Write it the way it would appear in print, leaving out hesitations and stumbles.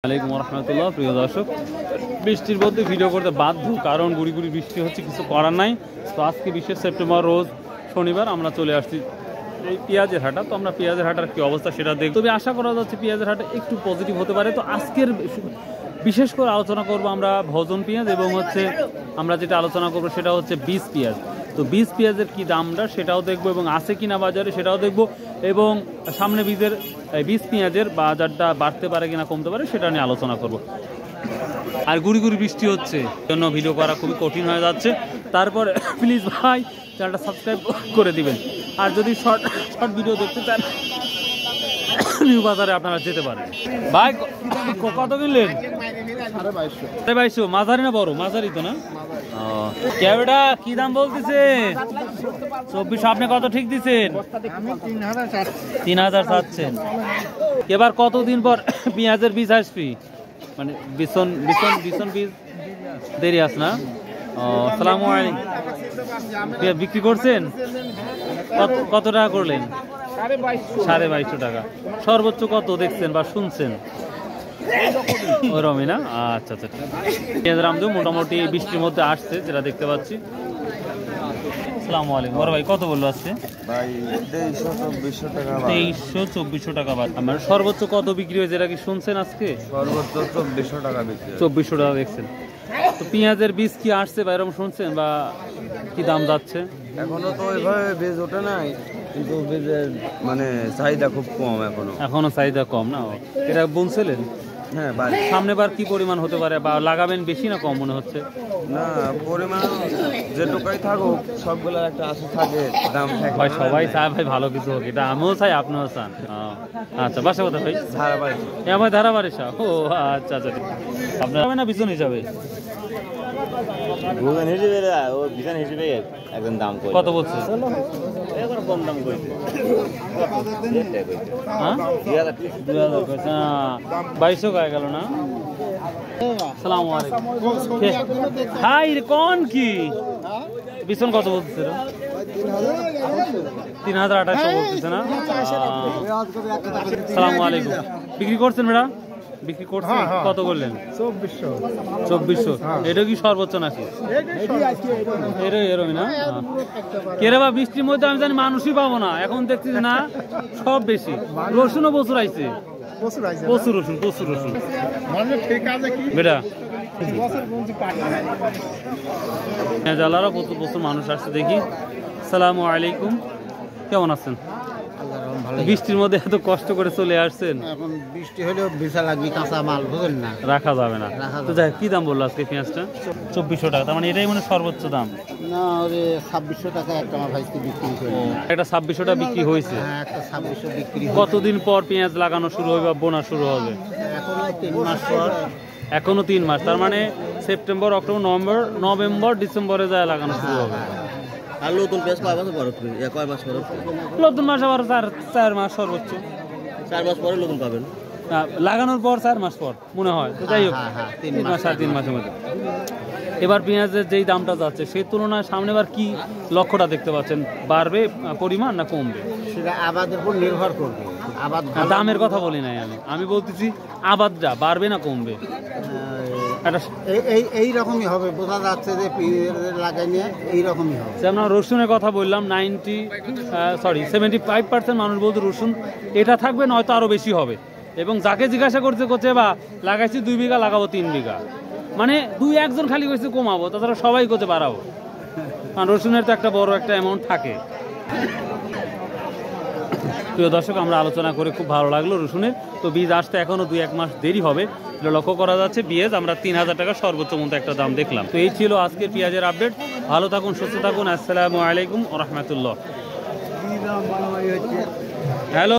আলাইকুম রহমতুল্লাহ। প্রিয় দর্শক, বৃষ্টির মধ্যে ভিডিও করতে বাধ্য, কারণ গুড়ি গুড়ি বৃষ্টি হচ্ছে, কিছু করার নাই। তো আজকে 20 সেপ্টেম্বর রোজ শনিবার আমরা চলে আসছি এই পেঁয়াজের হাটা। তো আমরা পেঁয়াজের হাটার কি অবস্থা সেটা দেখব, তবে আশা করা যাচ্ছে পেঁয়াজের হাটা একটু পজিটিভ হতে পারে। তো আজকের বিশেষ করে আলোচনা করব আমরা ভোজন পেঁয়াজ, এবং আমরা যেটা আলোচনা করব সেটা হচ্ছে বীজ পেঁয়াজ। তো বীজ পেঁয়াজের কি দামটা সেটাও দেখব, এবং আছে কিনা বাজারে সেটাও দেখব, এবং সামনে বীজ পেঁয়াজের বাজারটা বাড়তে পারে কিনা কমতে পারে সেটা নিয়ে আলোচনা করব। আর গুড়ি গুড়ি বৃষ্টি হচ্ছে, জন্য ভিডিও করা খুবই কঠিন হয়ে যাচ্ছে। তারপরে প্লিজ ভাই চ্যানেলটা সাবস্ক্রাইব করে দিবেন। আর যদি শর্ট ভিডিও দেখতে চান নিউ বাজারে আপনারা যেতে পারেন। ভাই কত কিনলেন? 2200। মাঝারি না বড়? মাঝারি তো না। ক্যাবেটা কি দাম বলতেছে? 2400। আপনি কত ঠিক দিচ্ছেন? 3000 চাচ্ছেন। এবার কতদিন পর পেঁয়াজের বীজ আসবি? মানে বিছন বীজ দেরি আস না। আসসালামু আলাইকুম। বিক্রি করছেন কত টাকা করলেন? 2250 টাকা। সর্বোচ্চ কত দেখছেন বা শুনছেন? ওরমই না? আচ্ছা আচ্ছা। পেঁয়াজের দাম মোটামুটি বৃষ্টির মধ্যে আসছে, যেটা দেখতে পাচ্ছি। আসসালামু আলাইকুম। বড় ভাই কত বললো আজকে? 2300-2400 টাকা। আমার সর্বোচ্চ কত বিক্রি হয়েছে এটা কি শুনছেন? আজকে সর্বোচ্চ 2400 টাকা বিক্রি। 2400 টাকা দেখছেন। তো পেঁয়াজের বীজ কি আসছে বা এরকম শুনছেন, বা কি দাম যাচ্ছে? এখনো তো ওইভাবে বীজ ওঠে নাই, কিন্তু বীজের মানে চাহিদা খুব কম। এখনো চাহিদা কম না? এটা বুনছিলেন? হ্যাঁ। সামনে বার কি পরিমাণ হতে পারে, বা লাগাবেন বেশি না কম মনে হচ্ছে? না, পরিমাণ যেটুকাই থাকুক সবগুলোর একটা আশা থাকে, দাম থাকে। ভাই সবাই চায় ভাই ভালো কিছু হোক, এটা আমিও চাই, আপনিও চান। আচ্ছা, বাসা কোথায় ভাই? ধারাবাড়ি। ভাই ধারাবাড়ি সাহ। ও আচ্ছা আচ্ছা। আপনার হবে না বিছন হিসাবে? কত বলছে? কম দাম কইছে। 2200 গায়ে গেল না? আসসালামু আলাইকুম। হাই রে, কোন কি বিছন কত বলতেছে? 3800 বলতেছে না? আসসালামু আলাইকুম। বিক্রি করছেন বেড়া? বিক্রি করছেন? কত করলেন? 2400। এটা কি সর্বোচ্চ নাকি? এরই না? কেরে বা বৃষ্টির মধ্যে আমি জানি মানুষই পাবো না, এখন দেখছি না সব বেশি। রসুনও প্রচুর আইছে, প্রচুর রসুন বেটা। জালারা প্রচুর মানুষ আসছে দেখি। আসসালামু আলাইকুম, কেমন আছেন? বৃষ্টির মধ্যে এত কষ্ট করে চলে আসছেন। এখন বৃষ্টি হলেও ভিসা লাগবে, কাঁচা মাল বুঝলেন না, রাখা যাবে না। তো যাই, কি দাম বললো আজকে পেঁয়াজটা? 2400 টাকা। তার মানে এটাই মানে সর্বোচ্চ দাম না? 2600 টাকা একটা আমার ভাইকে বিক্রি করে। একটা 2600 টাকা বিক্রি হয়েছে। হ্যাঁ, একটা 2600 বিক্রি। কতদিন পর পেঁয়াজ লাগানো শুরু হবে বা বোনা শুরু হবে? এখনো 3 মাস পর। এখনো 3 মাস। তার মানে সেপ্টেম্বর, অক্টোবর, নভেম্বর, ডিসেম্বরে যায় লাগানো শুরু হবে। আর নতুন পেঁয়াজ কয় মাস পর? নতুন মাস আবার 4 মাস সর্বোচ্চ। 4 মাস পরে নতুন পাবেন। লাগানোর পর 4 মাস পর মনে হয়। তো যাই হোক, 3 মাস 3 মাসের মধ্যে। এবার পেঁয়াজের যেই দামটা যাচ্ছে সেই তুলনায় সামনে এবার কি লক্ষ্যটা দেখতে পাচ্ছেন? বাড়বে পরিমাণ না কমবে? সেটা আবাদের উপর নির্ভর করবে। আবাদ দামের কথা বলি নাই আমি বলতেছি আবাদটা বাড়বে না কমবে? এইরকমই হবে, বোঝা যাচ্ছে যে লাগাই নিয়ে এইরকমই হবে। যেমন রসুনের কথা বললাম, 75% মানুষ বলতে রসুন এটা থাকবে, নয়তো আরো বেশি হবে। এবং যাকে জিজ্ঞাসা করছে বা লাগাইছি 2 বিঘা, লাগাবো 3 বিঘা, মানে 2-1 জন খালি করছে কমাবো, তাছাড়া সবাই করছে বাড়াবো। কারণ রসুনের তো একটা বড় একটা অ্যামাউন্ট থাকে। প্রিয় দর্শক, আমরা আলোচনা করে খুব ভালো লাগলো রসুনের। তো বীজ আসতে এখনো 2-1 মাস দেরি হবে, এটা লক্ষ্য করা যাচ্ছে। বীজ আমরা 3000 টাকা সর্বোচ্চ মতো একটা দাম দেখলাম। তো এই ছিল আজকের পেঁয়াজের আপডেট। ভালো থাকুন, সুস্থ থাকুন। আসসালামু আলাইকুম ওয়া রাহমাতুল্লাহ। হ্যালো।